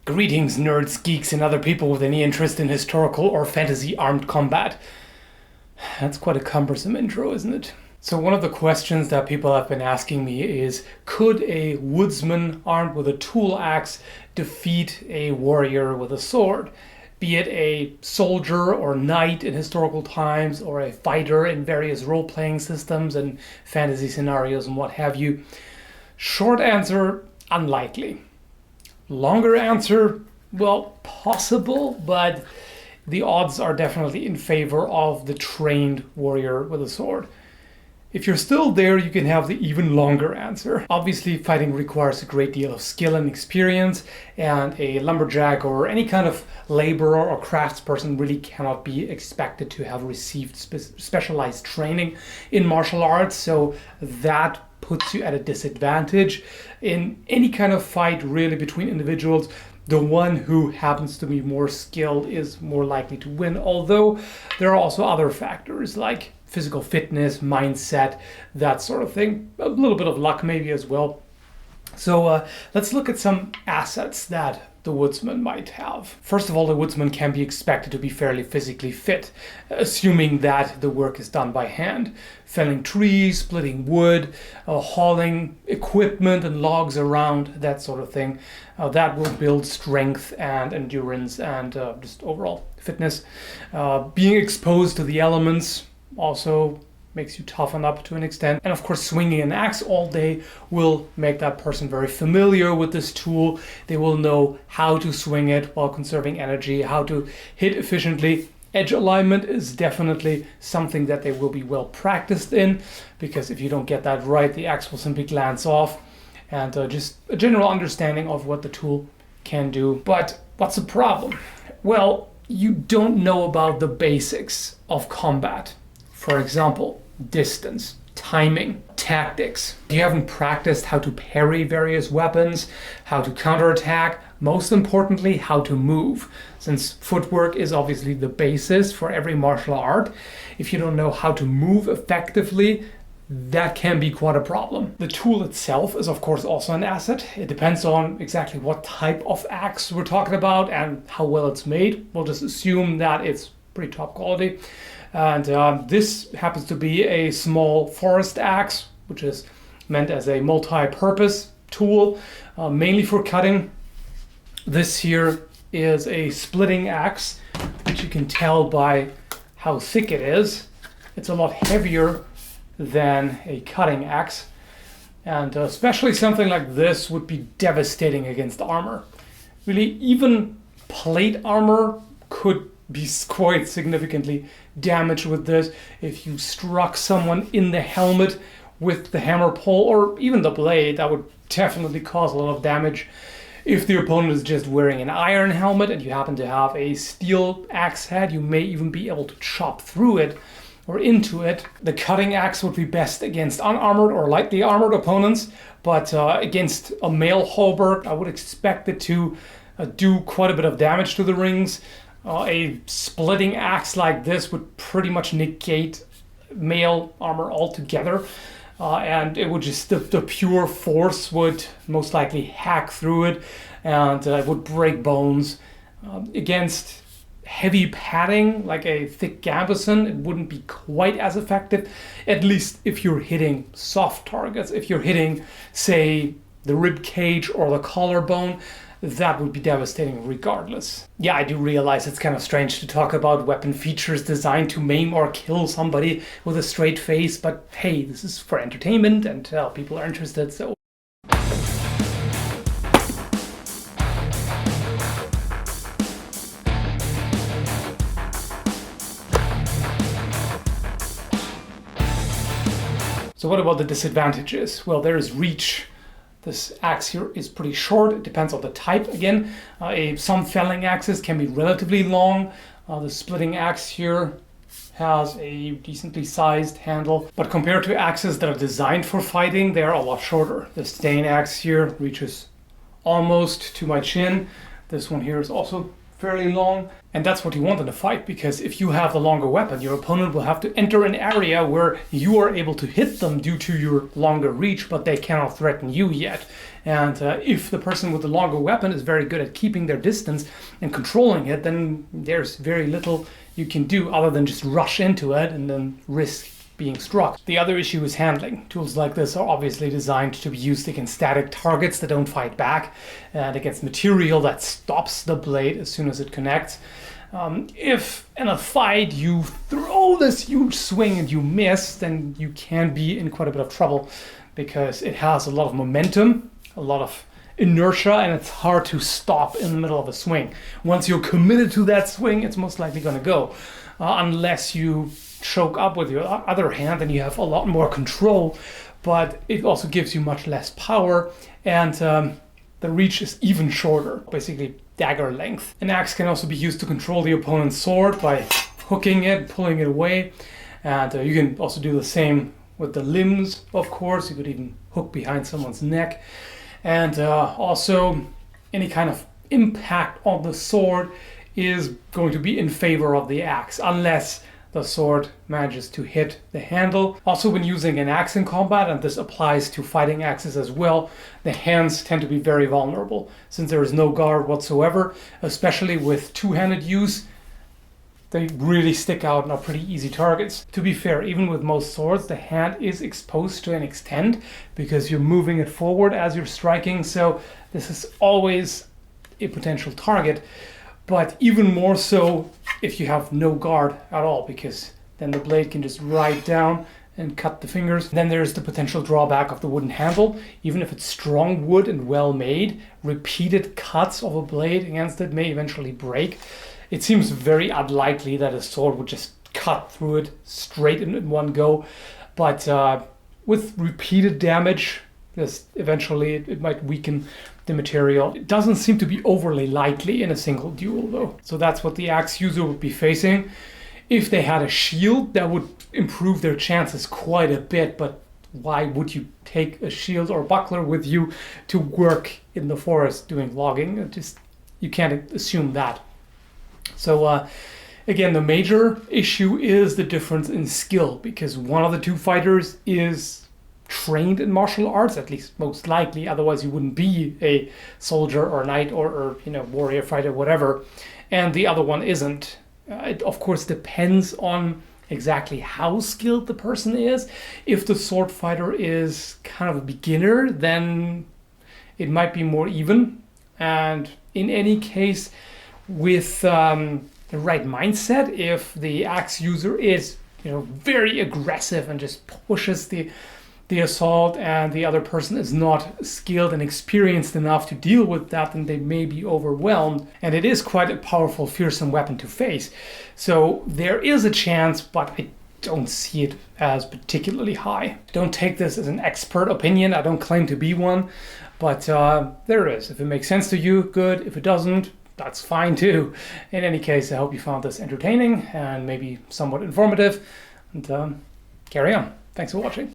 Greetings, nerds, geeks, and other people with any interest in historical or fantasy armed combat. That's quite a cumbersome intro, isn't it? So one of the questions that people have been asking me is, could a woodsman armed with a tool axe defeat a warrior with a sword? Be it a soldier or knight in historical times, or a fighter in various role-playing systems and fantasy scenarios and what have you. Short answer, unlikely. Longer answer, well, possible, but the odds are definitely in favor of the trained warrior with a sword. If you're still there, you can have the even longer answer. Obviously, fighting requires a great deal of skill and experience, and a lumberjack or any kind of laborer or craftsperson really cannot be expected to have received specialized training in martial arts, so that puts you at a disadvantage in any kind of fight really between individuals. The one who happens to be more skilled is more likely to win, although there are also other factors like physical fitness, mindset, that sort of thing. A little bit of luck maybe as well. So let's look at some assets that the woodsman might have. First of all, the woodsman can be expected to be fairly physically fit, assuming that the work is done by hand. Felling trees, splitting wood, hauling equipment and logs around, that sort of thing. That will build strength and endurance and just overall fitness. Being exposed to the elements also makes you toughen up to an extent. And of course, swinging an axe all day will make that person very familiar with this tool. They will know how to swing it while conserving energy, how to hit efficiently. Edge alignment is definitely something that they will be well practiced in, because if you don't get that right, the axe will simply glance off. And just a general understanding of what the tool can do. But what's the problem? Well, you don't know about the basics of combat. For example, distance, timing, tactics. You haven't practiced how to parry various weapons, how to counterattack, most importantly, how to move. Since footwork is obviously the basis for every martial art, if you don't know how to move effectively, that can be quite a problem. The tool itself is of course also an asset. It depends on exactly what type of axe we're talking about and how well it's made. We'll just assume that it's pretty top quality. And this happens to be a small forest axe, which is meant as a multi-purpose tool, mainly for cutting. This here is a splitting axe, which you can tell by how thick it is. It's a lot heavier than a cutting axe, and especially something like this would be devastating against armor. Really, even plate armor could be quite significantly damaged with this. If you struck someone in the helmet with the hammer pole or even the blade, that would definitely cause a lot of damage. If the opponent is just wearing an iron helmet and you happen to have a steel axe head, you may even be able to chop through it or into it. The cutting axe would be best against unarmored or lightly armored opponents, but against a male halberd, I would expect it to do quite a bit of damage to the rings. A splitting axe like this would pretty much negate male armor altogether, and it would just, the pure force would most likely hack through it, and it would break bones. Against heavy padding like a thick gambeson, it wouldn't be quite as effective, at least if you're hitting soft targets. If you're hitting, say, the rib cage or the collarbone, that would be devastating regardless. Yeah, I do realize it's kind of strange to talk about weapon features designed to maim or kill somebody with a straight face, but hey, this is for entertainment and people are interested, so. So what about the disadvantages? Well, there is reach. This axe here is pretty short. It depends on the type again. Some felling axes can be relatively long. The splitting axe here has a decently sized handle, but compared to axes that are designed for fighting, they are a lot shorter. The staying axe here reaches almost to my chin. This one here is also fairly long. And that's what you want in a fight, because if you have the longer weapon, your opponent will have to enter an area where you are able to hit them due to your longer reach, but they cannot threaten you yet. And if the person with the longer weapon is very good at keeping their distance and controlling it, then there's very little you can do other than just rush into it and then risk being struck. The other issue is handling. Tools like this are obviously designed to be used against static targets that don't fight back, and against material that stops the blade as soon as it connects. If in a fight you throw this huge swing and you miss, then you can be in quite a bit of trouble, because it has a lot of momentum, a lot of inertia, and it's hard to stop in the middle of a swing. Once you're committed to that swing, it's most likely going to go, unless you choke up with your other hand, and you have a lot more control, but it also gives you much less power, and the reach is even shorter, basically dagger length. An axe can also be used to control the opponent's sword by hooking it, pulling it away, and you can also do the same with the limbs, of course. You could even hook behind someone's neck, and also any kind of impact on the sword is going to be in favor of the axe, unless the sword manages to hit the handle. Also, when using an axe in combat, and this applies to fighting axes as well, the hands tend to be very vulnerable, since there is no guard whatsoever, especially with two-handed use. They really stick out and are pretty easy targets. To be fair, even with most swords, the hand is exposed to an extent, because you're moving it forward as you're striking, so this is always a potential target. But even more so if you have no guard at all, because then the blade can just ride down and cut the fingers. Then there's the potential drawback of the wooden handle. Even if it's strong wood and well made, repeated cuts of a blade against it may eventually break. It seems very unlikely that a sword would just cut through it straight in one go, but with repeated damage, eventually it might weaken the material. It doesn't seem to be overly likely in a single duel though. So that's what the axe user would be facing. If they had a shield, that would improve their chances quite a bit, but why would you take a shield or buckler with you to work in the forest doing logging? You can't assume that. So again, the major issue is the difference in skill, because one of the two fighters is trained in martial arts, at least most likely, otherwise you wouldn't be a soldier or knight or warrior fighter, whatever, and the other one isn't. It of course depends on exactly how skilled the person is. If the sword fighter is kind of a beginner, then it might be more even, and in any case, with the right mindset, if the axe user is very aggressive and just pushes the assault, and the other person is not skilled and experienced enough to deal with that, then they may be overwhelmed. And it is quite a powerful, fearsome weapon to face. So there is a chance, but I don't see it as particularly high. Don't take this as an expert opinion. I don't claim to be one, but there it is. If it makes sense to you, good. If it doesn't, that's fine too. In any case, I hope you found this entertaining and maybe somewhat informative. And carry on. Thanks for watching.